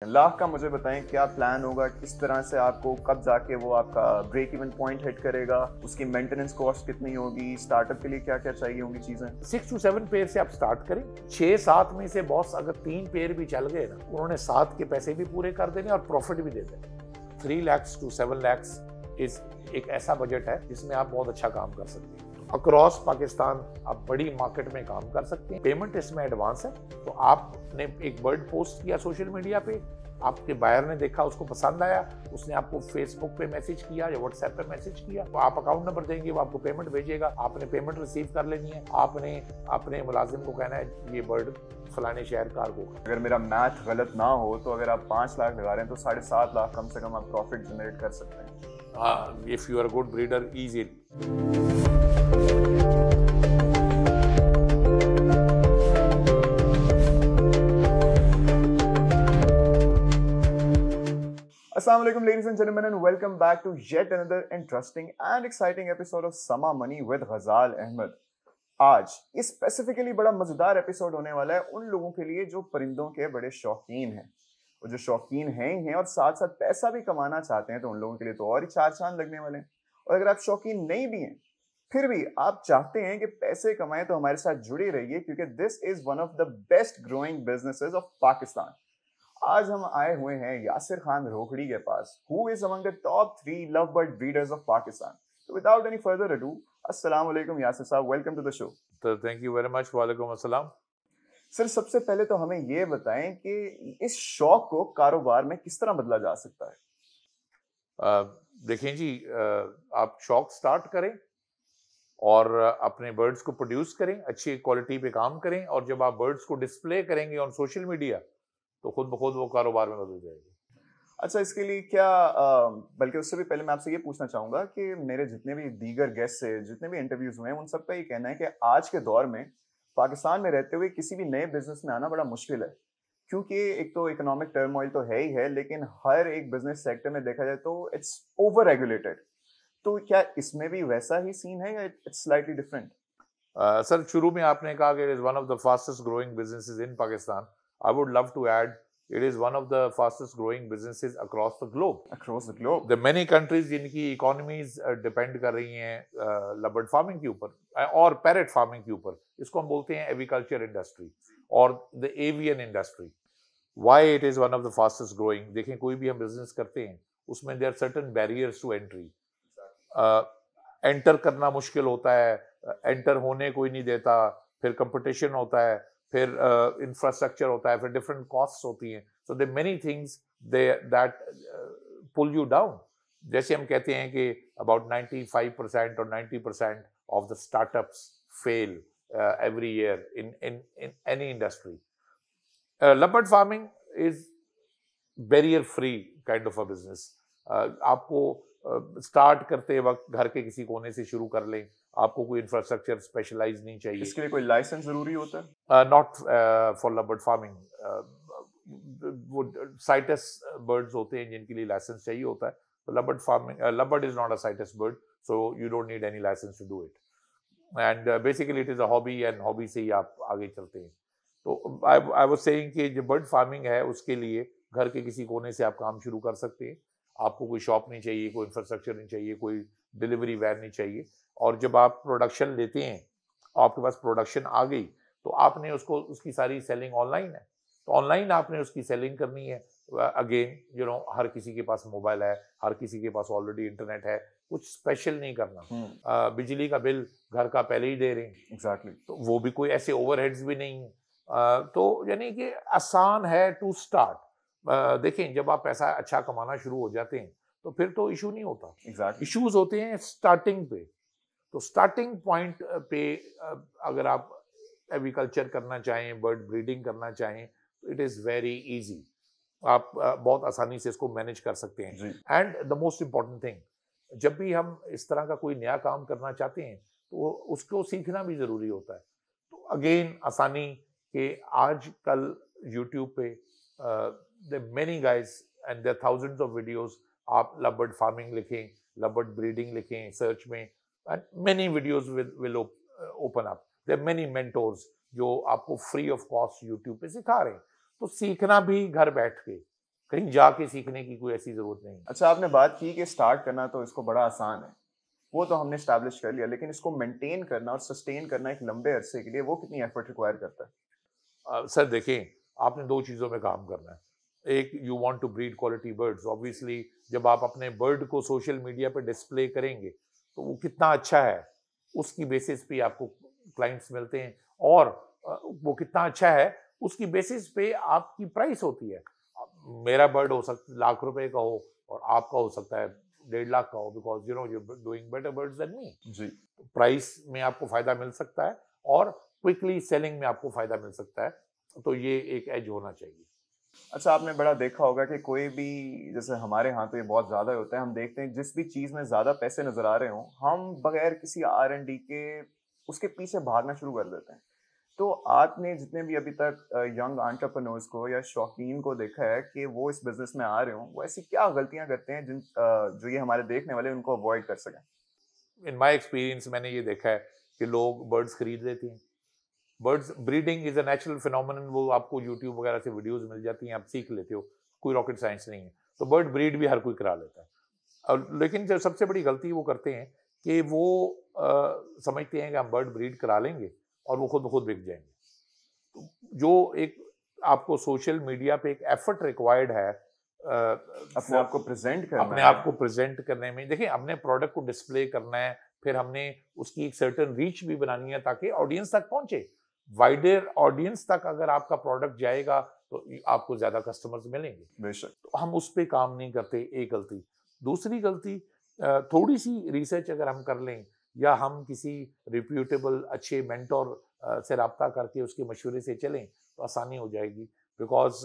लाख का मुझे बताएं क्या प्लान होगा, किस तरह से आपको कब जाके वो आपका ब्रेक इवन पॉइंट हिट करेगा, उसकी मेंटेनेंस कॉस्ट कितनी होगी, स्टार्टअप के लिए क्या क्या चाहिए होंगी चीजें। 6 to 7 पेयर से आप स्टार्ट करें। 6-7 में से बॉस अगर 3 पेयर भी चल गए ना, उन्होंने 7 के पैसे भी पूरे कर देने और प्रॉफिट भी दे देने। 3 lakhs to 7 lakhs इस एक ऐसा बजट है जिसमें आप बहुत अच्छा काम कर सकते हैं। अक्रॉस पाकिस्तान आप बड़ी मार्केट में काम कर सकते हैं। पेमेंट इसमें एडवांस है। तो आपने एक बर्ड पोस्ट किया सोशल मीडिया पे, आपके बायर ने देखा, उसको पसंद आया, उसने आपको फेसबुक पे मैसेज किया या व्हाट्सएप पे मैसेज किया, तो आप अकाउंट नंबर देंगे, वो आपको पेमेंट भेजेगा। आपने पेमेंट रिसीव कर लेनी है। आपने अपने मुलाजिम को कहना है ये बर्ड फलाने शहर कार्गो का। अगर मेरा मैथ गलत ना हो तो अगर आप 5 लाख लगा रहे हैं तो 7.5 लाख कम से कम आप प्रॉफिट जनरेट कर सकते हैं। If you are good breeder easily. Assalamu alaikum ladies and gentlemen and welcome back to yet another interesting and exciting episode of Sama Money with Ghazal Ahmed। आज ये स्पेसिफिकली बड़ा मजेदार एपिसोड होने वाला है उन लोगों के लिए जो परिंदों के बड़े शौकीन हैं, और जो शौकीन हैं ही हैं और साथ साथ पैसा भी कमाना चाहते हैं, तो उन लोगों के लिए तो और ही चार चांद लगने वाले हैं। और अगर आप शौकीन नहीं भी हैं फिर भी आप चाहते हैं कि पैसे कमाएं तो हमारे साथ जुड़े रहिए, क्योंकि this is one of the best growing businesses of Pakistan. आज हम आए हुए हैं यासिर खान रोखड़ी के पास, who is among the top 3 love bird breeders of Pakistan. So without any further ado, Assalamu alaikum Yasir साहब, वेलकम टू द शो। तो थैंक यू वेरी मच। वालेकुम अस्सलाम। सर सबसे पहले तो हमें ये बताएं कि इस शौक को कारोबार में किस तरह बदला जा सकता है। देखें जी, आप शौक स्टार्ट करें और अपने बर्ड्स को प्रोड्यूस करें, अच्छी क्वालिटी पे काम करें, और जब आप बर्ड्स को डिस्प्ले करेंगे ऑन सोशल मीडिया तो खुद ब खुद वो कारोबार में बदल जाएगी। अच्छा, इसके लिए क्या बल्कि उससे भी पहले मैं आपसे ये पूछना चाहूंगा कि मेरे जितने भी दीगर गेस्ट से जितने भी इंटरव्यूज हुए हैं उन सबका ये कहना है कि आज के दौर में पाकिस्तान में रहते हुए किसी भी नए बिजनेस में आना बड़ा मुश्किल है, क्योंकि एक तो इकोनॉमिक टर्मोइल तो है ही है, लेकिन हर एक बिजनेस सेक्टर में देखा जाए तो इट्स ओवर रेगुलेटेड। तो क्या इसमें भी वैसा ही सीन है या इट्स स्लाइटली डिफरेंट? सर, शुरू में आपने कहा कि it is one of the fastest growing businesses in Pakistan. I would love to add it is one of the fastest growing businesses across the globe. Across the globe. The many countries जिनकी economies depend कर रही हैं लबर्ड farming के ऊपर और parrot farming के ऊपर, इसको हम बोलते हैं एग्रीकल्चर इंडस्ट्री और the avian industry. Why it is one of the fastest growing? देखें, कोई भी हम बिजनेस करते हैं उसमें there are certain barriers to entry. Enter करना मुश्किल होता है, एंटर होने कोई नहीं देता, फिर कंपटीशन होता है, फिर इंफ्रास्ट्रक्चर होता है, फिर डिफरेंट कॉस्ट्स होती हैं। So they many things that pull you down. जैसे हम कहते हैं कि अबाउट 95% और 90% of the startups fail every year in any industry. Lovebird farming is barrier free kind of a business. आपको स्टार्ट करते वक्त घर के किसी कोने से शुरू कर लें, आपको कोई इंफ्रास्ट्रक्चर स्पेशलाइज नहीं चाहिए। इसके लिए कोई लाइसेंस जरूरी होता है? Not for lovebird farming. वो साइटस बर्ड्स होते हैं जिनके लिए लाइसेंस चाहिए होता है। तो lovebird farming, lovebird is not a CITES bird, so you don't need any license to do it. And basically it is a hobby, and hobby से ही आप आगे चलते हैं। तो आई वाज सेइंग कि जो बर्ड फार्मिंग है उसके लिए घर के किसी कोने से आप काम शुरू कर सकते हैं। आपको कोई शॉप नहीं चाहिए, कोई इंफ्रास्ट्रक्चर नहीं चाहिए, कोई डिलीवरी वैन नहीं चाहिए। और जब आप प्रोडक्शन लेते हैं, आपके पास प्रोडक्शन आ गई, तो आपने उसकी सारी सेलिंग ऑनलाइन है, तो ऑनलाइन आपने उसकी सेलिंग करनी है। अगेन हर किसी के पास मोबाइल है, हर किसी के पास ऑलरेडी इंटरनेट है, कुछ स्पेशल नहीं करना। बिजली का बिल घर का पहले ही दे रहे हैं। एग्जैक्टली। तो वो भी कोई ऐसे ओवरहेड्स भी नहीं है। तो यानी कि आसान है टू स्टार्ट। देखें, जब आप पैसा अच्छा कमाना शुरू हो जाते हैं तो फिर तो इशू नहीं होता। exactly. इश्यूज होते हैं स्टार्टिंग पे। तो स्टार्टिंग पॉइंट पे अगर आप एग्रीकल्चर करना चाहें, बर्ड ब्रीडिंग करना चाहें, तो इट इज़ वेरी इजी। आप बहुत आसानी से इसको मैनेज कर सकते हैं। And the most important thing, जब भी हम इस तरह का कोई नया काम करना चाहते हैं तो उसको सीखना भी ज़रूरी होता है। तो अगेन आसानी के आज कल यूट्यूब पे there are many guys and there are thousands of videos। आप लबर्ड फार्मिंग लिखें, लबर्ड ब्रीडिंग लिखें सर्च में, and many videos will open up। there are many mentors जो आपको फ्री ऑफ कॉस्ट यूट्यूब पे सिखा रहे हैं। तो सीखना भी घर बैठ के, कहीं जाके सीखने की कोई ऐसी जरूरत नहीं। अच्छा, आपने बात की कि स्टार्ट करना तो इसको बड़ा आसान है, वो तो हमने स्टैब्लिश कर लिया, लेकिन इसको मेंटेन करना और सस्टेन करना एक लंबे अरसे के लिए वो कितनी एफर्ट रिक्वायर करता है? सर देखिए, आपने दो चीज़ों में काम करना है। एक, you want to breed quality birds. Obviously जब आप अपने बर्ड को सोशल मीडिया पे डिस्प्ले करेंगे तो वो कितना अच्छा है उसकी बेसिस पे आपको क्लाइंट्स मिलते हैं, और वो कितना अच्छा है उसकी बेसिस पे आपकी प्राइस होती है। मेरा बर्ड हो सकता है ₹1,00,000 का हो और आपका हो सकता है 1.5 लाख का हो, because you doing better birds than me. जी। प्राइस में आपको फायदा मिल सकता है और क्विकली सेलिंग में आपको फायदा मिल सकता है, तो ये एक एज होना चाहिए। अच्छा, आपने बड़ा देखा होगा कि कोई भी, जैसे हमारे यहाँ तो ये बहुत ज़्यादा होता है, हम देखते हैं जिस भी चीज़ में ज़्यादा पैसे नज़र आ रहे हों, हम बगैर किसी R&D के उसके पीछे भागना शुरू कर देते हैं। तो आपने जितने भी अभी तक यंग एंटरप्रेन्योर्स को या शौकीन को देखा है कि वो इस बिज़नेस में आ रहे हों, वो ऐसी क्या गलतियाँ करते हैं जो ये हमारे देखने वाले उनको अवॉइड कर सकें? इन माय एक्सपीरियंस मैंने ये देखा है कि लोग बर्ड्स खरीद लेते हैं। Birds breeding is a natural phenomenon, वो आपको यूट्यूब वगैरह से वीडियोस मिल जाती हैं, आप सीख लेते हो, कोई रॉकेट साइंस नहीं है। तो बर्ड ब्रीड भी हर कोई करा लेता है। और लेकिन जो सबसे बड़ी गलती वो करते हैं कि वो समझते हैं कि हम बर्ड ब्रीड करा लेंगे और वो खुद ब खुद बिक जाएंगे। तो जो एक आपको सोशल मीडिया पे एक एफर्ट रिक्वायर्ड है अपने आप को प्रेजेंट करना अपने है। आप को प्रेजेंट करने में, देखिए अपने प्रोडक्ट को डिस्प्ले करना है, फिर हमने उसकी एक सर्टेन रीच भी बनानी है ताकि ऑडियंस तक पहुंचे। वाइडर ऑडियंस तक अगर आपका प्रोडक्ट जाएगा तो आपको ज्यादा कस्टमर्स मिलेंगे। बेशक। तो हम उस पर काम नहीं करते, एक गलती। दूसरी गलती, थोड़ी सी रिसर्च अगर हम कर लें या हम किसी रिप्यूटेबल अच्छे मेंटोर से रब्ता करके उसके मशवरे से चलें तो आसानी हो जाएगी। Because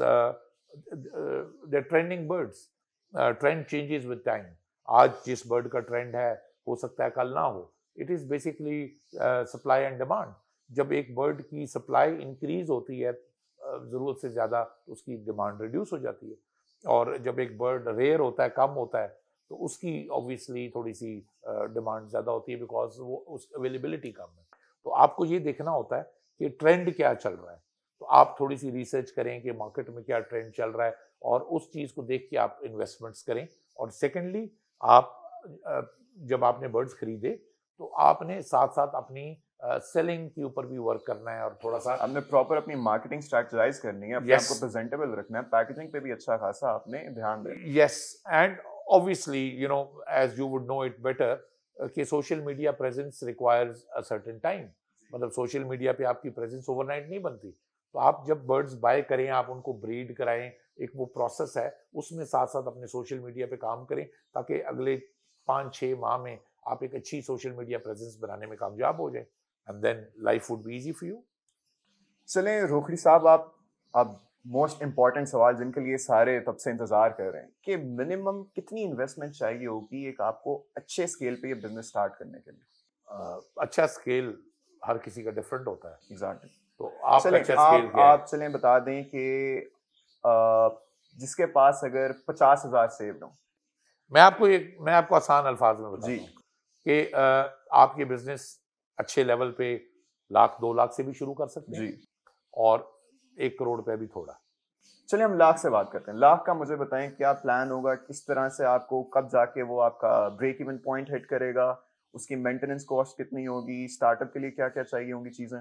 the trending birds, trend changes with time. आज जिस बर्ड का ट्रेंड है हो सकता है कल ना हो। It is basically supply and demand. जब एक बर्ड की सप्लाई इंक्रीज होती है ज़रूरत से ज़्यादा, तो उसकी डिमांड रिड्यूस हो जाती है। और जब एक बर्ड रेयर होता है, कम होता है, तो उसकी ऑब्वियसली थोड़ी सी डिमांड ज़्यादा होती है, बिकॉज वो उस अवेलेबिलिटी कम है। तो आपको ये देखना होता है कि ट्रेंड क्या चल रहा है। तो आप थोड़ी सी रिसर्च करें कि मार्केट में क्या ट्रेंड चल रहा है और उस चीज़ को देख के आप इन्वेस्टमेंट्स करें। और सेकेंडली, आप जब आपने बर्ड्स खरीदे तो आपने साथ साथ अपनी सेलिंग के ऊपर भी वर्क करना है और थोड़ा सा आपने प्रॉपर अपनी मार्केटिंग स्ट्रेटजाइज करनी है, अपने आप को प्रेजेंटेबल रखना है, पैकेजिंग पे भी अच्छा खासा आपने ध्यान देना है। Yes, and obviously as you would know it better कि social media presence requires a certain time. मतलब सोशल मीडिया पे आपकी प्रेजेंस ओवरनाइट नहीं बनती। तो आप जब बर्ड्स बाय करें, आप उनको ब्रीड कराएं, एक वो प्रोसेस है, उसमें साथ साथ अपने सोशल मीडिया पे काम करें ताकि अगले 5-6 माह में आप एक अच्छी सोशल मीडिया प्रेजेंस बनाने में कामयाब हो जाए, and then life would be easy for you. चलें रोखड़ी साहब, आप मोस्ट इम्पॉर्टेंट सवाल जिनके लिए सारे तब से इंतजार कर रहे हैं कि मिनिमम कितनी इन्वेस्टमेंट चाहिए होगी एक आपको अच्छे स्केल पे ये बिजनेस स्टार्ट करने के लिए? अच्छा स्केल हर किसी का डिफरेंट होता है। एग्जैक्टली। तो आप चलें, अच्छा स्केल क्या है? आप चलें बता दें कि जिसके पास अगर 50,000 सेव हो। मैं आपको आसान अल्फाज में बताता जी। हूँ कि आप ये बिजनेस अच्छे लेवल पे 1,00,000-2 लाख से भी शुरू कर सकते हैं, जी। और 1 करोड़ पे भी थोड़ा। चलिए हम लाख से बात करते हैं। लाख का मुझे बताएं क्या प्लान होगा, किस तरह से आपको कब जाके वो आपका ब्रेक इवन पॉइंट हिट करेगा, उसकी मेंटेनेंस कॉस्ट कितनी होगी, स्टार्टअप के लिए क्या क्या चाहिए होंगी चीजें?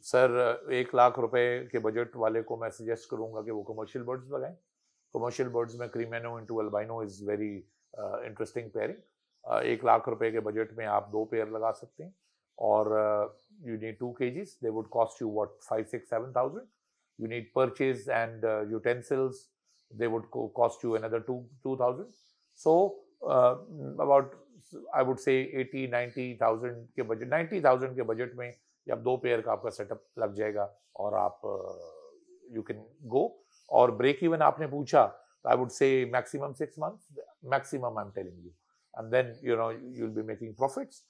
सर 1 लाख रुपए के बजट वाले को मैं सजेस्ट करूंगा कि वो कमर्शियल बर्ड्स लगाएं। कमर्शियल बर्ड्स में creamino into albino is very interesting pairing. 1 lakh रुपए के बजट में आप 2 पेयर लगा सकते हैं, और you need 2 kgs, they would cost you what 5-6-7,000। You need purchase and utensils, they would cost you another 2,000. So about I would say 80-90,000 के budget, 90,000 के बजट में जब 2 पेयर का आपका सेटअप लग जाएगा और आप यू कैन गो। और ब्रेक इवन आपने पूछा, तो I would say maximum 6 months, maximum I am telling you, and then you will be making profits.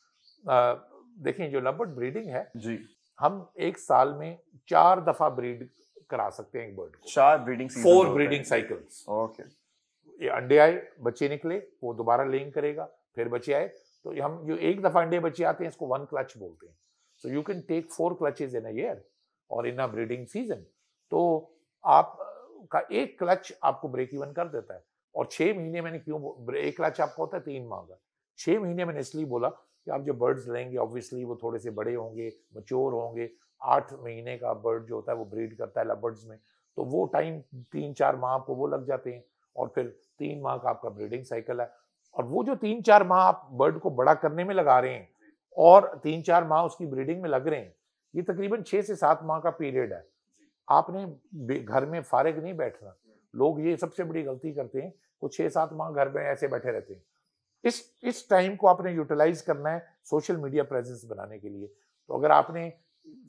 देखिए जो लवबर्ड ब्रीडिंग है जी, हम एक साल में 4 दफा ब्रीड करा सकते हैं एक बर्ड को। 4 breeding season 4 breeding cycles. Okay. ये अंडे आए, बच्चे निकले, वो दोबारा लेइंग करेगा, फिर बच्चे आए, तो हम जो एक दफा अंडे बच्चे आते हैं इसको 1 क्लच बोलते हैं। So you can take 4 clutches in a year और इन अ ब्रीडिंग सीजन। तो आप का एक क्लच आपको ब्रेक इवन कर देता है। और 6 महीने मैंने क्यों, एक क्लच आपका होता है 3 माह का, 6 महीने मैंने इसलिए बोला कि आप जो बर्ड्स लेंगे ऑब्वियसली वो थोड़े से बड़े होंगे, मैच्योर होंगे। 8 महीने का बर्ड जो होता है वो ब्रीड करता है लबर्ड्स में, तो वो टाइम 3-4 माह आपको वो लग जाते हैं, और फिर 3 माह का आपका ब्रीडिंग साइकिल है। और वो जो 3-4 माह आप बर्ड को बड़ा करने में लगा रहे हैं और 3-4 माह उसकी ब्रीडिंग में लग रहे हैं, ये तकरीबन 6 से 7 माह का पीरियड है। आपने घर में फारिग नहीं बैठना। लोग ये सबसे बड़ी गलती करते हैं, वो 6-7 माह घर में ऐसे बैठे रहते हैं। इस टाइम को आपने यूटिलाइज करना है सोशल मीडिया प्रेजेंस बनाने के लिए। तो अगर आपने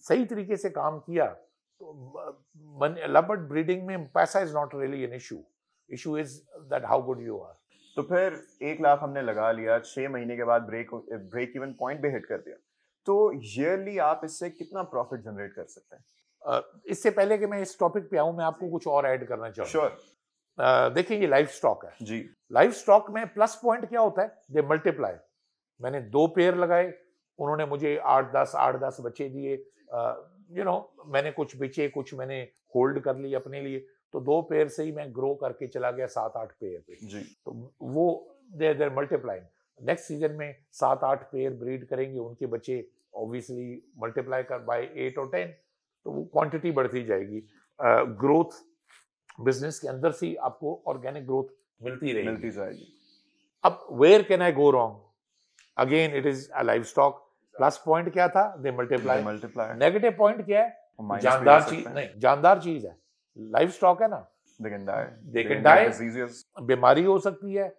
सही तरीके से काम किया तो लबर्ड ब्रीडिंग में पैसा is not really an issue is that how good you are. तो फिर 1 लाख हमने लगा लिया, 6 महीने के बाद ब्रेक इवन पॉइंट पे हिट कर दिया, तो ईयरली आप इससे कितना प्रॉफिट जनरेट कर सकते हैं? इससे पहले कि मैं इस टॉपिक पे आऊं, मैं आपको कुछ और ऐड करना चाहूंगा। श्योर। देखिए ये लाइफ स्टॉक है जी। लाइफ स्टॉक में प्लस पॉइंट क्या होता है, दे मल्टीप्लाई। मैंने 2 पेयर लगाए, उन्होंने मुझे 8-10 बच्चे दिए। मैंने कुछ बेचे, कुछ मैंने होल्ड कर लिए अपने लिए, तो 2 पेयर से ही मैं ग्रो करके चला गया 7-8 पेयर पे। जी। तो वो देर मल्टीप्लाइंग। नेक्स्ट सीजन में 7-8 पेयर ब्रीड करेंगे, उनके बच्चे ऑब्वियसली मल्टीप्लाई कर बाय 8 और 10, तो वो क्वांटिटी बढ़ती जाएगी। ग्रोथ बिजनेस के अंदर से आपको ऑर्गेनिक ग्रोथ मिलती जाएगी। अब where can I go wrong, again it is a life stock. Plus point क्या था, दे मल्टीप्लाई। नेगेटिव पॉइंट क्या है, जानदार चीज नहीं, जानदार चीज है, लाइफ स्टॉक है ना, दे कैन डाई, बीमारी हो सकती है,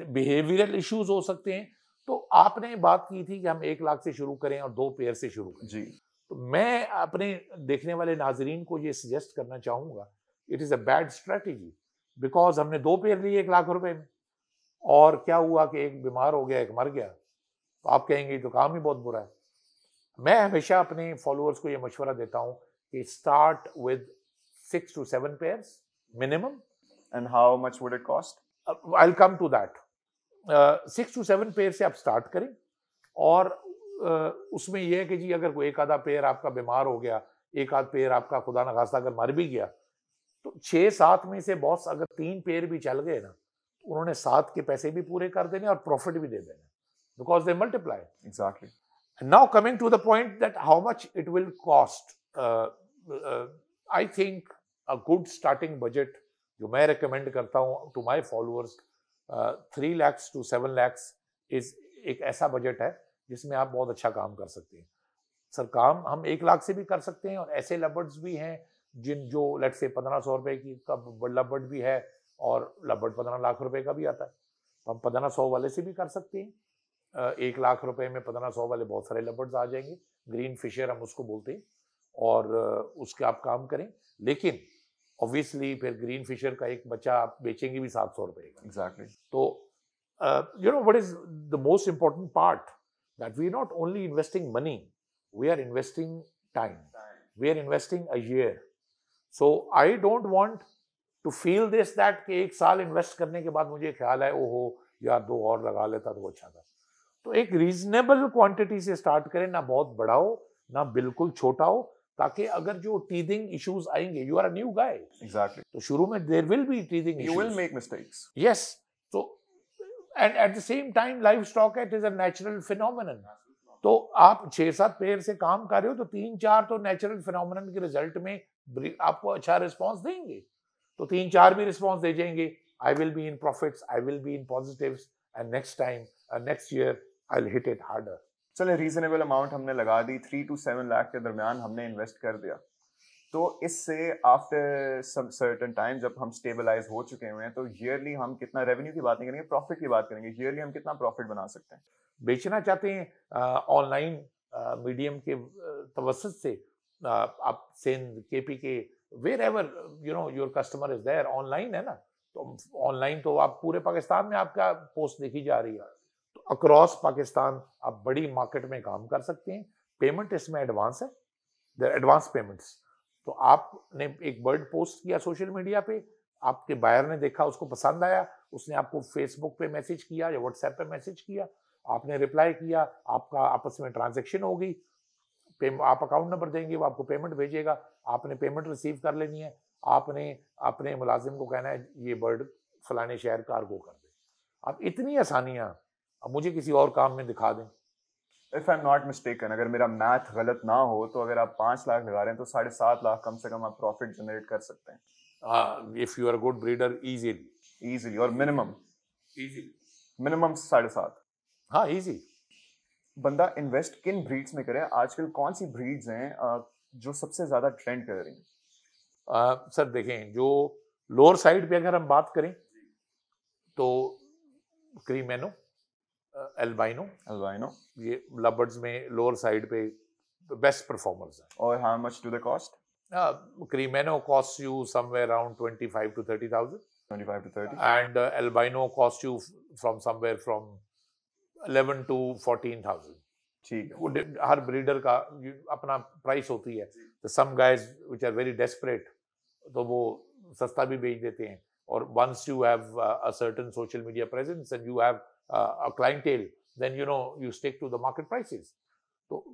बिहेवियरल इश्यूज हो सकते हैं। तो आपने बात की थी कि हम 1 लाख से शुरू करें और 2 पेयर से शुरू करें जी। तो मैं अपने देखने वाले नाजरीन को ये सजेस्ट करना चाहूंगा, it is a bad strategy, because हमने 2 पेयर लिए 1 लाख रुपए में, और क्या हुआ कि एक बीमार हो गया, एक मर गया, तो आप कहेंगे तो काम ही बहुत बुरा है। मैं हमेशा अपने फॉलोअर्स को ये मशवरा देता हूं कि start with 6 to 7 pairs minimum. And how much would it cost? I will come to that. 6 to 7 pair से आप स्टार्ट करें, और उसमें यह है कि जी अगर कोई एक आधा पेयर आपका बीमार हो गया, एक आध पेयर आपका खुदा न खास्ता अगर मर भी गया, तो 6-7 में से बॉस अगर 3 पेयर भी चल गए ना, उन्होंने 7 के पैसे भी पूरे कर देने और प्रॉफिट भी दे देना, because they multiply. Exactly. Now coming to the point that how much it will cost, I think a good starting budget जो मैं रिकमेंड करता हूँ to my followers, 3 lakhs to 7 lakhs is एक ऐसा बजट है जिसमें आप बहुत अच्छा काम कर सकते हैं। सर काम हम 1 लाख से भी कर सकते हैं, और ऐसे लबर्ड्स भी हैं जो लेट से 1500 रुपए की का लबर्ड भी है, और लबर्ड 15 लाख रुपए का भी आता है, तो हम 1500 वाले से भी कर सकते हैं। 1 लाख रुपए में 1500 वाले बहुत सारे लबर्ड्स आ जाएंगे, ग्रीन फिशर हम उसको बोलते हैं, और उसके आप काम करें। लेकिन ऑब्वियसली फिर ग्रीन फिशर का एक बच्चा आप बेचेंगे भी 700 रुपए का। एग्जैक्टली। तो what is the most important part, that we are not only investing money, we are investing time. We are investing a year. So I don't want to feel this that कि 1 साल invest करने के बाद मुझे ख्याल है ओहो यार 2 और लगा लेता तो अच्छा था। तो एक रीजनेबल क्वांटिटी से स्टार्ट करें, ना बहुत बड़ा हो ना बिल्कुल छोटा हो, ताकि अगर जो टीथिंग इश्यूज आएंगे, you are a new guy, exactly, तो शुरू में there will be teething issues, you will make mistakes, yes. तो and at the same time livestock it is a natural phenomenon. तो आप 6-7 पेयर से काम कर रहे हो, तो 3-4 तो नेचुरल फिनोमेनन के रिजल्ट में आपको अच्छा रिस्पांस देंगे, तो 3-4 भी रिस्पांस दे जाएंगे। I will be in profits, I will be in positives, and next time next year I will hit it harder. चले रीजनेबल अमाउंट हमने लगा दी, 3 to 7 लाख के दरमियान हमने इन्वेस्ट कर दिया, तो इससे आफ्टर सम सर्टेन टाइम जब हम स्टेबलाइज हो चुके हुए हैं, तो ईयरली हम कितना, रेवेन्यू की बात नहीं करेंगे, प्रॉफिट की बात करेंगे, ईयरली हम कितना प्रॉफिट बना सकते हैं? बेचना चाहते हैं ऑनलाइन मीडियम के तवसत से, आप सिंध केपी के wherever your customer is there, online है ना, तो ऑनलाइन तो आप पूरे पाकिस्तान में आपका पोस्ट देखी जा रही है, तो अक्रॉस पाकिस्तान आप बड़ी मार्केट में काम कर सकते हैं। पेमेंट इसमें एडवांस है, एडवांस पेमेंट्स। तो आपने एक बर्ड पोस्ट किया सोशल मीडिया पे, आपके बायर ने देखा, उसको पसंद आया, उसने आपको फेसबुक पे मैसेज किया या व्हाट्सएप पे मैसेज किया, आपने रिप्लाई किया, आपका आपस में ट्रांजैक्शन हो गई, आप अकाउंट नंबर देंगे, वो आपको पेमेंट भेजेगा, आपने पेमेंट रिसीव कर लेनी है, आपने अपने मुलाजिम को कहना है ये बर्ड फलाने शहर कार्गो कर दे। अब इतनी आसानियाँ अब मुझे किसी और काम में दिखा दें। If I am not mistaken, अगर मेरा मैथ गलत ना हो तो अगर आप 5 लाख लगा रहे हैं तो 7.5 लाख कम से कम आप प्रॉफिट जनरेट कर सकते हैं if you are good breeder easily. Easily, और मिनिमम इजीली, मिनिमम 7.5। हाँ इजी। बंदा इन्वेस्ट किन ब्रीड्स में करे? आजकल कौन सी ब्रीड्स हैं जो सबसे ज्यादा ट्रेंड कर रही हैं? सर देखें, जो लोअर साइड पे अगर हम बात करें तो क्रीमेनो, एल्बाइनो, अल्बाइनो, ये लबर्ड्स में लोअर साइड पे बेस्ट परफॉर्मर्स हैं। और how much do they cost? Creamino cost you somewhere around 25 to 30,000 25 to 30? and albino cost you from somewhere from 11 to 14,000। ठीक है। वो हर ब्रीडर का अपना प्राइस होती है। तो some guys which are very desperate तो वो सस्ता भी बेच देते हैं, और once you have a certain social media presence and you have a clientele then you stick to the market prices. तो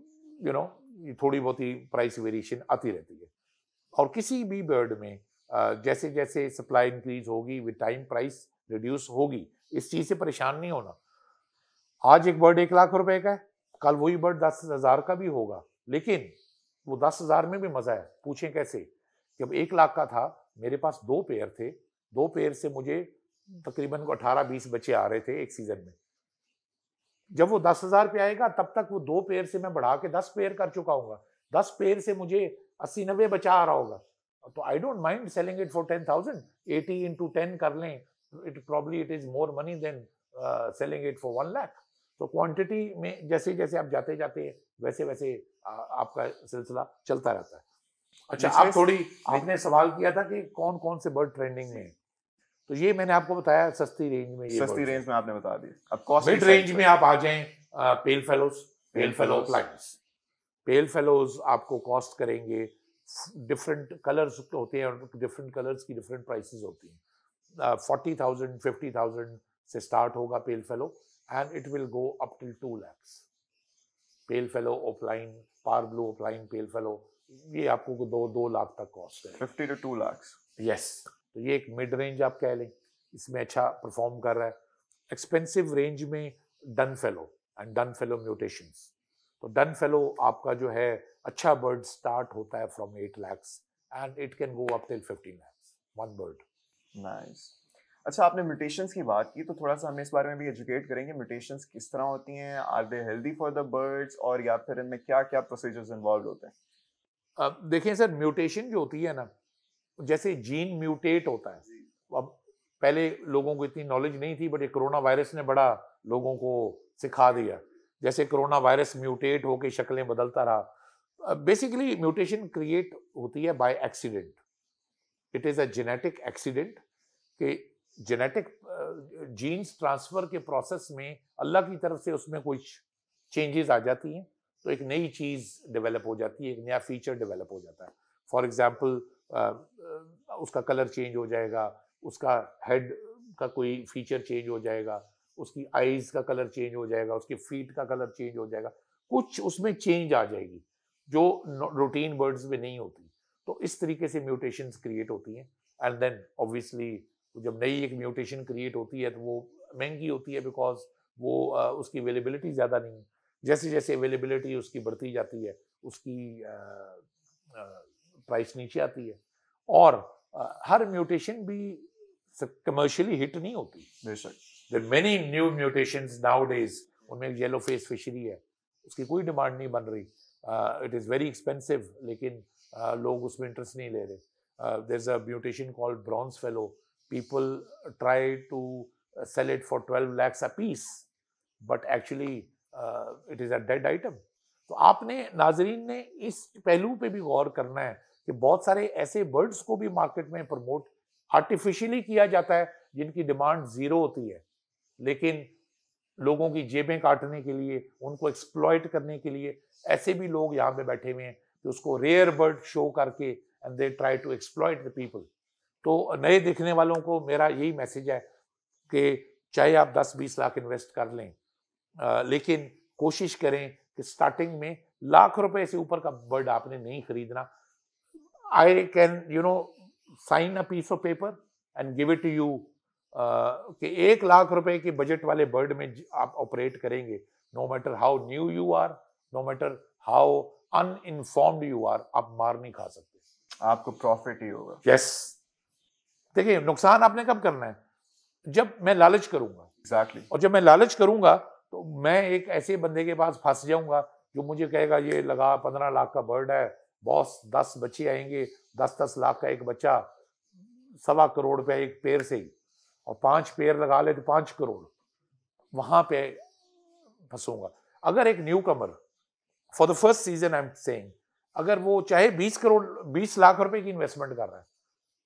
थोड़ी बहुत ही प्राइस वेरिएशन आती रहती है। और किसी भी बर्ड में जैसे जैसे सप्लाई इंक्रीज होगी विद टाइम प्राइस रिड्यूस होगी, इस चीज से परेशान नहीं होना। आज एक बर्ड 1 लाख रुपए का है, कल वही बर्ड 10,000 का भी होगा, लेकिन वो 10,000 में भी मजा है। पूछें कैसे? जब 1 लाख का था मेरे पास 2 पेयर थे, 2 पेयर से मुझे तकरीबन 18-20 बच्चे आ रहे थे एक सीजन में। जब वो 10,000 पे आएगा तब तक वो 2 पेयर से मैं बढ़ा के 10 पेयर कर चुका हूँ। 10 पेयर से मुझे 80-90 बचा आ रहा होगा। तो I don't mind selling it for 10,000। 80 into 10 कर लें, it is more money than selling it for 1 lakh. तो क्वांटिटी में जैसे जैसे आप जाते जाते वैसे वैसे आपका सिलसिला चलता रहता है। अच्छा, आप थोड़ी आपने सवाल किया था कि कौन कौन से बर्ड ट्रेंडिंग में है, तो ये मैंने आपको बताया सस्ती रेंज में। सस्ती रेंज में आपने बता दी। अब कॉस्ट मिड रेंज में आप आ जाएं, पेल फेलोज, पेल फेलो प्लाइंस। पेल फेलोज आपको कॉस्ट करेंगे, डिफरेंट कलर्स होते हैं और डिफरेंट कलर्स की डिफरेंट प्राइसेस होती हैं। 40,000 50,000 से स्टार्ट होगा pale fallow and it will go up till 2 lakhs। Pale fallow opaline, parblue opaline pale fallow, ये आपको 2 लाख तक कॉस्ट है। 50 to 2 lakhs। यस, तो ये एक मिड रेंज आप कह लें, इसमें अच्छा परफॉर्म कर रहा है। एक्सपेंसिव रेंज में done fellow and done fellow mutations. तो डन फेलो आपका जो है अच्छा बर्ड स्टार्ट होता है from 8 lakhs and it can go up till 15 lakhs one bird. Nice. अच्छा, आपने म्यूटेशंस की बात की तो थोड़ा सा हमें इस बारे में भी एजुकेट करेंगे। म्यूटेशंस किस तरह होती हैं, are they healthy for the birds, और या फिर इनमें क्या क्या प्रोसीजर्स इन्वॉल्व होते हैं? देखिए सर, म्यूटेशन जो होती है ना, जैसे जीन म्यूटेट होता है। अब पहले लोगों को इतनी नॉलेज नहीं थी, बट ये कोरोना वायरस ने बड़ा लोगों को सिखा दिया। जैसे कोरोना वायरस म्यूटेट होकर शक्लें बदलता रहा। बेसिकली म्यूटेशन क्रिएट होती है by accident. It is a genetic accident कि जेनेटिक जीन्स ट्रांसफर के प्रोसेस में अल्लाह की तरफ से उसमें कुछ चेंजेस आ जाती हैं, तो एक नई चीज डेवलप हो जाती है, एक नया फीचर डेवलप हो जाता है। फॉर एग्जाम्पल उसका कलर चेंज हो जाएगा, उसका हेड का कोई फीचर चेंज हो जाएगा, उसकी आईज का कलर चेंज हो जाएगा, उसकी फीट का कलर चेंज हो जाएगा, कुछ उसमें चेंज आ जाएगी जो रूटीन बर्ड्स में नहीं होती। तो इस तरीके से म्यूटेशंस क्रिएट होती हैं। एंड देन ऑब्वियसली जब नई एक म्यूटेशन क्रिएट होती है तो वो महंगी होती है, बिकॉज वो उसकी अवेलेबिलिटी ज़्यादा नहीं है। जैसे जैसे अवेलेबिलिटी उसकी बढ़ती जाती है उसकी प्राइस नीचे आती है। और हर म्यूटेशन भी कमर्शियली हिट नहीं होती। बेशक there many new mutations nowadays. उनमें येलो फेस फिशरी है, उसकी कोई डिमांड नहीं बन रही, इट इज़ वेरी एक्सपेंसिव, लेकिन लोग उसमें इंटरेस्ट नहीं ले रहे। There is a mutation called bronze fallow. People try to sell it for 12 lakhs a piece, but actually it is a dead item। तो आपने नाजरीन ने इस पहलू पे भी गौर करना है कि बहुत सारे ऐसे बर्ड्स को भी मार्केट में प्रमोट आर्टिफिशियली किया जाता है जिनकी डिमांड जीरो होती है, लेकिन लोगों की जेबें काटने के लिए, उनको एक्सप्लॉइट करने के लिए ऐसे भी लोग यहाँ पे बैठे हुए हैं कि उसको रेयर बर्ड शो करके and they try to exploit the people. तो नए देखने वालों को मेरा यही मैसेज है कि चाहे आप 10-20 लाख इन्वेस्ट कर लें, लेकिन कोशिश करें कि स्टार्टिंग में लाख रुपए से ऊपर का बर्ड आपने नहीं खरीदना। I can sign a piece of paper and give it to you कि 1 लाख रुपए के बजट वाले बर्ड में आप ऑपरेट करेंगे, no matter how new you are, no matter how uninformed you are, आप मार नहीं खा सकते, आपको प्रॉफिट ही होगा। यस। देखिए नुकसान आपने कब करना है, जब मैं लालच करूंगा, एग्जैक्टली। और जब मैं लालच करूंगा तो मैं एक ऐसे बंदे के पास फंस जाऊंगा जो मुझे कहेगा ये लगा 15 लाख का बर्ड है बॉस, 10 बच्चे आएंगे, 10-10 लाख का एक बच्चा, 1.25 करोड़ रुपया एक पेड़ से ही, और 5 पेड़ लगा ले तो 5 करोड़, वहां पे फंसूंगा। अगर एक new Qamar for the first season I am saying, अगर वो चाहे 20 लाख रुपए की इन्वेस्टमेंट कर रहा है,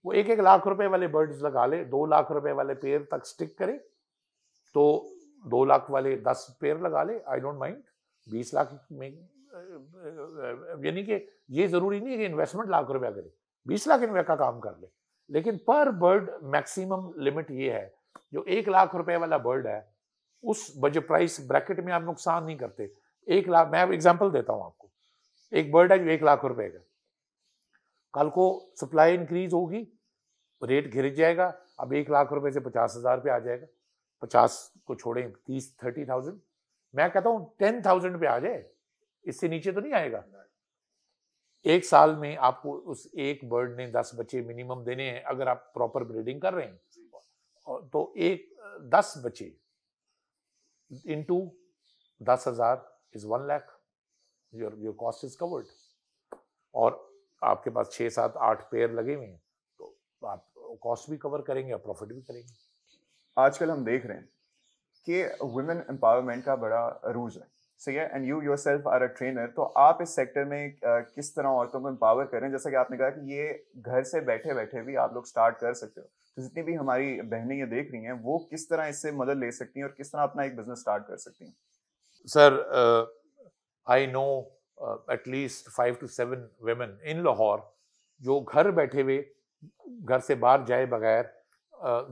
वो 1-1 लाख रुपए वाले बर्ड्स लगा ले, 2 लाख रुपए वाले पेड़ तक स्टिक करे, तो 2 लाख वाले 10 पेड़ लगा ले, आई डोंट माइंड। 20 लाख में यानी कि ये जरूरी नहीं है कि इन्वेस्टमेंट लाख रुपया करे, 20 लाख इन्वेस्ट का काम कर ले, लेकिन पर बर्ड मैक्सिमम लिमिट ये है, जो 1 लाख रुपए वाला बर्ड है उस बजट प्राइस ब्रैकेट में आप नुकसान नहीं करते। 1 लाख, मैं एग्जांपल देता हूं आपको, एक बर्ड है जो 1 लाख रुपए का, कल को सप्लाई इंक्रीज होगी, रेट गिर जाएगा, अब 1 लाख रुपए से 50,000 पे आ जाएगा, 50 को छोड़ें 30,000, मैं कहता हूं 10,000 पे आ जाए, इससे नीचे तो नहीं आएगा। एक साल में आपको उस एक बर्ड ने 10 बच्चे मिनिमम देने हैं, अगर आप प्रॉपर ब्रीडिंग कर रहे हैं, तो एक 10 बच्चे into 10,000 is 1 lakh, your cost is covered, और आपके पास 6, 7, 8 पेयर लगे हुए हैं, तो आप कॉस्ट भी कवर करेंगे और प्रॉफिट भी करेंगे। आजकल हम देख रहे हैं कि वुमेन एम्पावरमेंट का बड़ा अरूज है, सही है, and you yourself are a trainer, तो आप इस सेक्टर में किस तरह औरतों को एम्पावर कर रहे हैं? जैसा कि आपने कहा कि ये घर से बैठे बैठे भी आप लोग स्टार्ट कर सकते हो, तो जितनी भी हमारी बहनें ये देख रही हैं वो किस तरह इससे मदद ले सकती हैं और किस तरह अपना एक बिजनेस स्टार्ट कर सकती हैं? Sir, I know at least 5 to 7 women in Lahore जो घर बैठे हुए, घर से बाहर जाए बगैर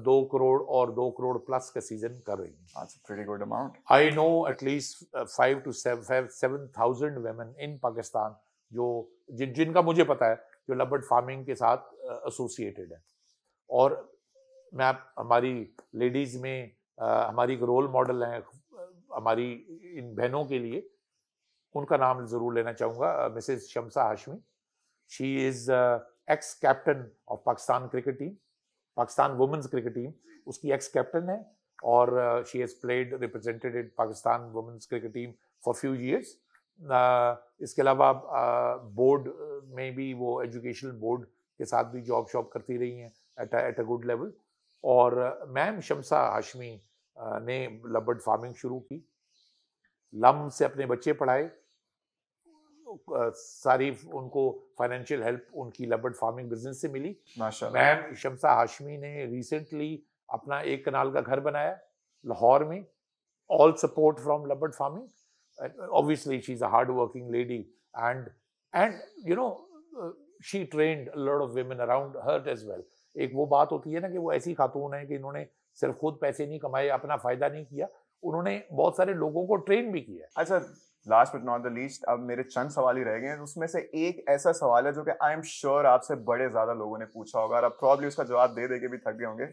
2 करोड़ और 2 करोड़ प्लस का सीजन कर रही हैं। That's a pretty good amount. I know at least 5 to 7,000 women in Pakistan जो जिनका मुझे पता है जो लबर्ड फार्मिंग के साथ एसोसिएटेड है, और मैं हमारी लेडीज में हमारी एक रोल मॉडल है हमारी इन बहनों के लिए, उनका नाम जरूर लेना चाहूँगा, Mrs Shamsa Hashmi. She is ex captain of Pakistan cricket team, Pakistan women's cricket team, उसकी एक्स कैप्टन है, और she has played represented Pakistan women's cricket team for few years. इसके अलावा बोर्ड में भी वो एजुकेशनल बोर्ड के साथ भी जॉब शॉप करती रही हैं एट अ गुड लेवल। और मैम शम्सा हाशमी ने लबर्ड फार्मिंग शुरू की, लम से अपने बच्चे पढ़ाए, सारी उनको फाइनेंशियल हेल्प उनकी लबर्ड फार्मिंग बिजनेस से मिली। माशाल्लाह। मैम शम्सा हाशमी ने रिसेंटली अपना 1 कनाल का घर बनाया लाहौर में, all support from lovebird farming. Obviously she is a hard working lady and you know she trained a lot of women around her as well. एक वो बात होती है ना कि वो ऐसी खातून है कि इन्होंने सिर्फ खुद पैसे नहीं कमाए, अपना फायदा नहीं किया, उन्होंने बहुत सारे लोगों को ट्रेन भी किया। अच्छा, last but not the least, अब मेरे चंद सवाल ही रह गए हैं, उसमें से एक ऐसा सवाल है जो कि आई एम श्योर आपसे बड़े ज्यादा लोगों ने पूछा होगा और आप प्रॉब्ली उसका जवाब दे दे के भी थक गए होंगे,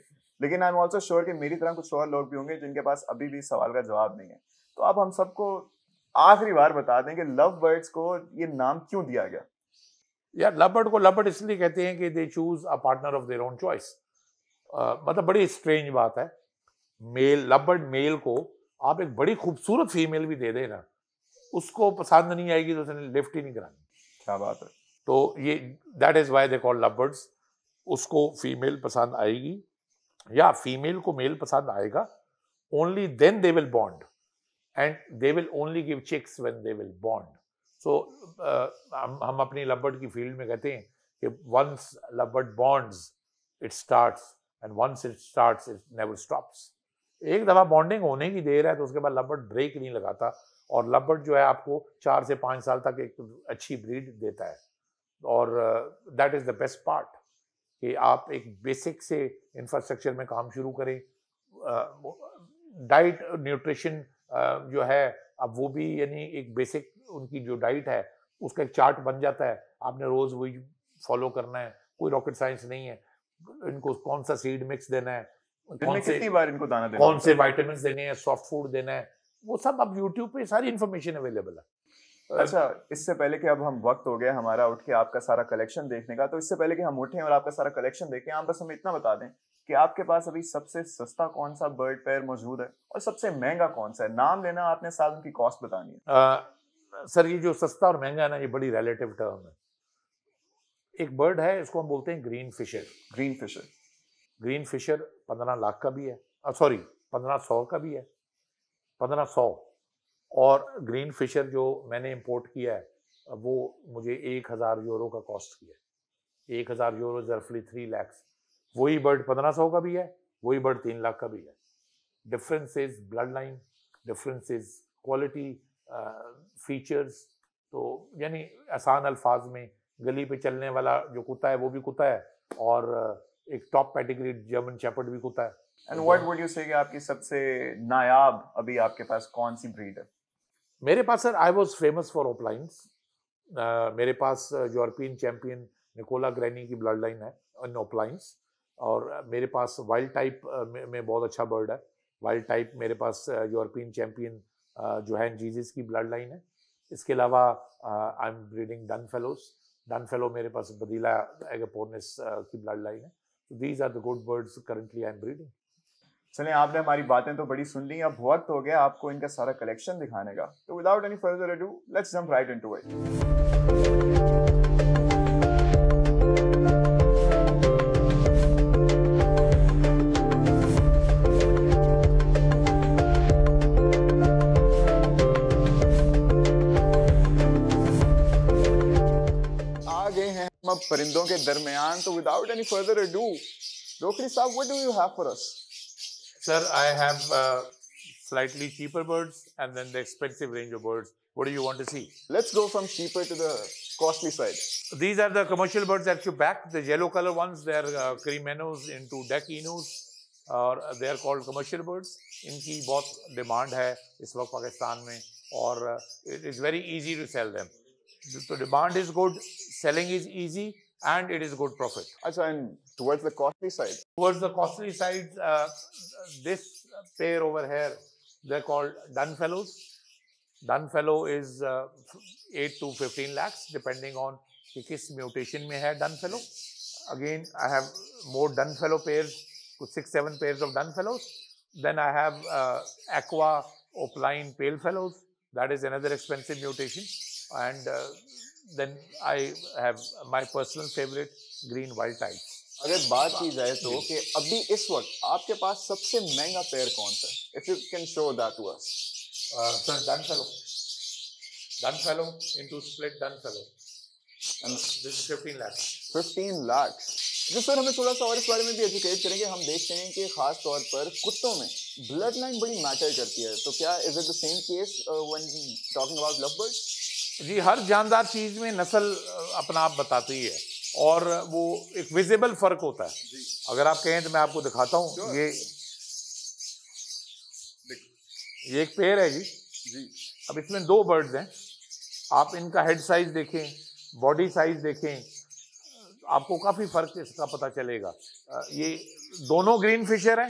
लेकिन आई एम ऑल्सो श्योर कि मेरी तरह कुछ और लोग भी होंगे जिनके पास अभी भी सवाल का जवाब नहीं है। तो आप हम सबको आखिरी बार बता दें कि लव बर्ड्स को ये नाम क्यों दिया गया? यार लबर्ड को लबर्ड इसलिए कहते हैं कि they choose a partner of their own choice. मतलब बड़ी स्ट्रेंज बात है, मेल लबर्ड मेल को आप एक बड़ी खूबसूरत फीमेल भी दे देना, उसको पसंद नहीं आएगी तो उसने लिफ्ट ही नहीं करानी। क्या बात है। तो ये that is why they call lovebirds. उसको फीमेल पसंद आएगी या फीमेल को मेल पसंद आएगा, only then they will bond and they will only give chicks when they will bond. So हम अपनी लबर्ड की फील्ड में कहते हैं कि once lovebird bonds it starts and once it starts it never stops. एक दफा बॉन्डिंग होने की देर है तो उसके बाद लबर्ड ब्रेक नहीं लगाता, और लबर्ड जो है आपको 4 से 5 साल तक एक अच्छी ब्रीड देता है। और that is the best part कि आप एक बेसिक से इंफ्रास्ट्रक्चर में काम शुरू करें। डाइट न्यूट्रिशन जो है अब वो भी यानी एक बेसिक उनकी जो डाइट है उसका एक चार्ट बन जाता है, आपने रोज वही फॉलो करना है, कोई रॉकेट साइंस नहीं है। इनको कौन सा सीड मिक्स देना है, दिन में कितनी बार इनको दाना देना कौन से विटामिन देने हैं, सॉफ्ट फूड देना है, वो सब अब यूट्यूब पे सारी इन्फॉर्मेशन अवेलेबल है। अच्छा, इससे पहले कि अब हम वक्त हो गया हमारा उठ के आपका सारा कलेक्शन देखने का, तो इससे पहले कि हम उठें और आपका सारा कलेक्शन देखें, आप बस हमें इतना बता दें कि आपके पास अभी सबसे सस्ता कौन सा बर्ड पेयर मौजूद है और सबसे महंगा कौन सा है। नाम लेना आपने, साथ उनकी कॉस्ट बतानी है। सर ये जो सस्ता और महंगा है ना, ये बड़ी रिलेटिव टर्म है। एक बर्ड है, इसको हम बोलते हैं green fischer. Green fischer, green fischer 15 lakh का भी है, सॉरी 1500 का भी है, 1500। और ग्रीन फिशर जो मैंने इंपोर्ट किया है वो मुझे 1000 यूरो का कॉस्ट किया है। 1000 यूरो रफली 3 लाख। वही बर्ड 1500 का भी है, वही बर्ड 3 लाख का भी है। Difference is blood line, difference is quality, features. तो यानी आसान अल्फाज में, गली पे चलने वाला जो कुत्ता है वो भी कुत्ता है, और एक टॉप कैटेगरी जर्मन शेपर्ड भी कुत्ता है। एंड व्हाट वुड यू से कि आपकी सबसे नायाब अभी आपके पास कौन सी ब्रीड है? मेरे पास sir, I was famous for opalines. मेरे पास यूरोपियन चैंपियन निकोला ग्रैनी की ब्लड लाइन है इन ओपलाइंस। और मेरे पास वाइल्ड टाइप में बहुत अच्छा बर्ड है। वाइल्ड टाइप मेरे पास यूरोपियन चैंपियन जोहान जीजिस की ब्लड लाइन है। इसके अलावा I am breeding dun fallows. Dun fallow मेरे पास बदीला एगापोर्निस की ब्लड लाइन है। These are the good birds currently I am breeding. चलें, आपने हमारी बातें तो बड़ी सुन ली, अब वक्त हो गया आपको इनका सारा कलेक्शन दिखाने का। तो without any further ado, let's jump right into it. आ गए हैं हम अब परिंदों के दरमियान, तो without any further ado, Rokhri साहब, what do you have for us? Sir, I have slightly cheaper birds and then the expensive range of birds. What do you want to see? Let's go from cheaper to the costly side. These are the commercial birds at your back. The yellow color ones, they are cremenos into deck enos, और they are called commercial birds. इनकी बहुत demand है इस वक्त पाकिस्तान में, और it is very easy to sell them. So demand is good, selling is easy, and it is good profit. Achha, and towards the costly side? Towards the costly side, this pair over here, they're called Dun Fellows. Dun Fellow is 8 to 15 lakhs, depending on किस mutation में है Dun Fellow. Again, I have more Dun Fellow pairs, 6-7 pairs of Dun Fellows. Then I have Aqua Opaline Pale Fellows. That is another expensive mutation. And then I have my personal favorite, Green Wild Types. अगर बात की जाए तो कि अभी इस वक्त आपके पास सबसे महंगा पेयर कौन सा है? If you can show that to us. Sir, Dun Fellow. Dun Fellow into split Dun Fellow. And this is 15 lakhs. 15 lakhs. जो सर हमें थोड़ा सा और इस बारे में भी एजुकेट करेंगे। हम देखते हैं कि खास तौर पर कुत्तों में ब्लड लाइन बड़ी मैटर करती है, तो क्या is it the same case when talking about love birds? जी, हर जानदार चीज में नस्ल अपना आप बताती है, और वो एक विजिबल फर्क होता है। अगर आप कहें तो मैं आपको दिखाता हूँ। ये एक पेयर है जी। अब इसमें 2 बर्ड्स हैं। आप इनका हेड साइज देखें, बॉडी साइज देखें, आपको काफी फर्क इसका पता चलेगा। ये दोनों ग्रीन फिशर हैं,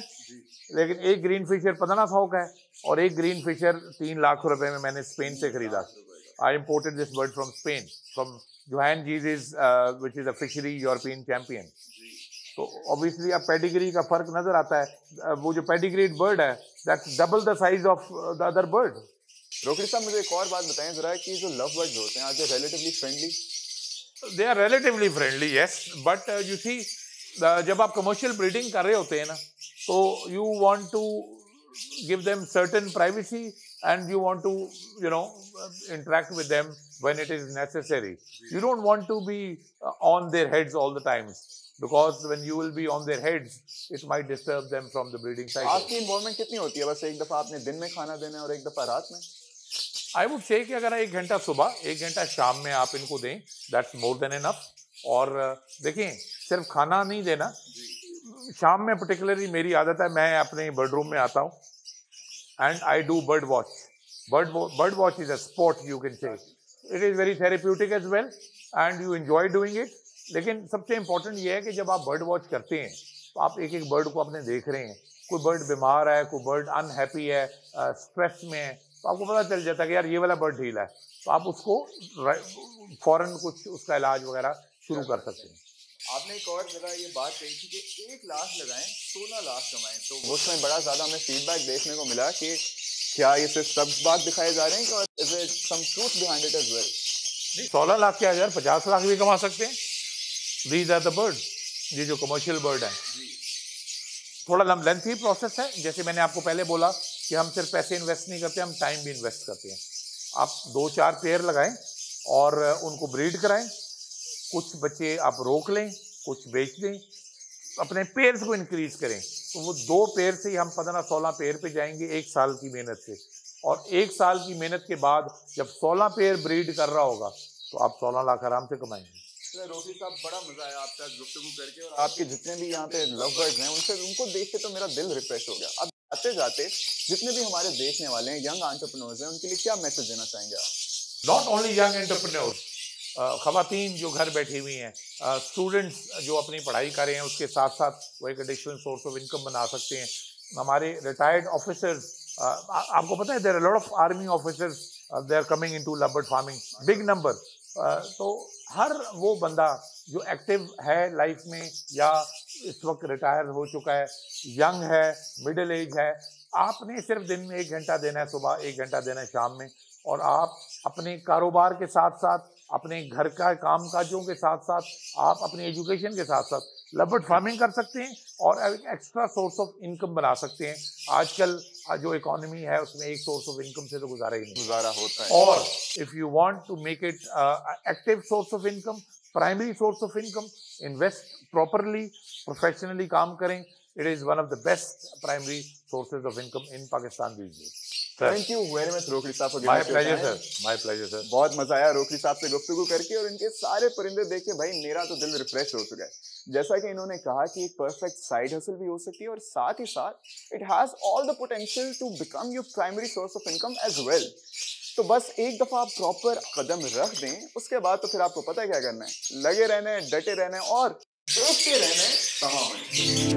लेकिन एक ग्रीन फिशर 1500 का है और एक ग्रीन फिशर 3 लाख रुपए में मैंने स्पेन से खरीदा। I imported this bird from Spain, from Johan Gijsen, which is a fishery European champion. तो ऑब्वियसली अब पेडिग्री का फर्क नजर आता है। वो जो पेडिग्रीड बर्ड है, that's double the size of the other bird. Rokhri साहब, मुझे एक और बात बताएं जरा कि जो लव बर्ड्स होते हैं, are they relatively friendly? They are relatively friendly, yes, but you see, जब आप commercial breeding कर रहे होते हैं ना, तो you want to give them certain privacy and you want to, interact with them when it is necessary. You don't want to be on their heads all the time, because when you will be on their heads, it might disturb them from the breeding cycle. आपकी involvement कितनी होती है? बस एक दफा आपने दिन में खाना देना है और एक दफा रात में? आई वुड से कि अगर 1 घंटा सुबह, 1 घंटा शाम में आप इनको दें, दैट्स मोर देन इनफ। और देखें, सिर्फ खाना नहीं देना, शाम में पर्टिकुलरली मेरी आदत है, मैं अपने बेडरूम में आता हूँ and I do bird watch. Bird watch is a sport, you can say. It is very therapeutic as well and you enjoy doing it, लेकिन सबसे इम्पोर्टेंट ये है कि जब आप बर्ड वॉच करते हैं तो आप एक एक बर्ड को अपने देख रहे हैं, कोई बर्ड बीमार है, कोई बर्ड अनहैप्पी है, स्ट्रेस में है, तो आपको पता चल जाता है कि यार ये वाला बर्ड ढीला है, तो आप उसको फौरन कुछ उसका इलाज वगैरह शुरू कर सकते हैं। आपने एक और जगह ये बात कही थी कि 1 लाख लगाएं 16 लाख कमाएं, तो उसमें बड़ा ज्यादा हमें फीडबैक देखने को मिला कि क्या ये सिर्फ सब्ज बात दिखाए जा रहे हैं और is it some truth behind it as well? 16 lakh क्या यार, 50 लाख भी कमा सकते हैं। दीज आर द बर्ड, ये जो कमर्शियल बर्ड है। थोड़ा लेंथी प्रोसेस है, जैसे मैंने आपको पहले बोला कि हम सिर्फ पैसे इन्वेस्ट नहीं करते, हम टाइम भी इन्वेस्ट करते हैं। आप 2-4 पेयर लगाएं और उनको ब्रीड कराएं, कुछ बच्चे आप रोक लें, कुछ बेच दें, अपने पेयर्स को इंक्रीज करें, तो वो 2 पेयर से ही हम 15-16 पेयर पे जाएंगे 1 साल की मेहनत से। और 1 साल की मेहनत के बाद जब 16 पेयर ब्रीड कर रहा होगा तो आप 16 लाख आराम से कमाएंगे। रोकी साहब, बड़ा मजा आया आपके साथ गुफ्तगू करके, और आपके जितने भी यहाँ पे लव बर्ड्स हैं उनको देख के तो मेरा दिल रिफ्रेश हो गया। अब आते जाते जितने भी हमारे देखने वाले हैं यंग एंटरप्रेन्योर्स हैं, उनके लिए क्या मैसेज देना चाहेंगे आप? नॉट ओनली यंग एंटरप्रेन्योर्स, खवातीन जो घर बैठी हुई हैं, स्टूडेंट्स जो अपनी पढ़ाई कर रहे हैं, उसके साथ साथ वो एक एडिशनल सोर्स ऑफ इनकम बना सकते हैं। हमारे रिटायर्ड ऑफिसर्स, आपको पता है there are lot of army officers they are coming into love bird farming, big number. तो हर वो बंदा जो एक्टिव है लाइफ में या इस वक्त रिटायर हो चुका है, यंग है, मिडिल एज है, आपने सिर्फ दिन में 1 घंटा देना है सुबह, 1 घंटा देना है शाम में, और आप अपने कारोबार के साथ साथ, अपने घर का काम काजों के साथ साथ, आप अपनी एजुकेशन के साथ साथ लव बर्ड फार्मिंग कर सकते हैं और एक एक्स्ट्रा सोर्स ऑफ इनकम बना सकते हैं। आजकल जो इकोनॉमी है उसमें एक सोर्स ऑफ इनकम से तो गुजारा ही नहीं, गुजारा होता है। और if you want to make it active source of income, primary source of income, invest properly, professionally काम करें, it is one of the best primary sources of income in Pakistan these days. Thank you very much Rokhri साहब। My pleasure sir, my pleasure sir. बहुत मजा आया रोकड़ी साहब से गुफ्तगू करके, और इनके सारे परिंदे देख के भाई मेरा तो दिल रिफ्रेश हो चुका है। जैसा कि इन्होंने कहा कि एक परफेक्ट साइड हसल भी हो सकती है, और साथ ही साथ it has all the potential to become your primary source of income as well. तो बस एक दफा आप प्रॉपर कदम रख दें, उसके बाद तो फिर आपको पता है क्या करना है, लगे रहना है, डटे रहना है और देखते रहना है।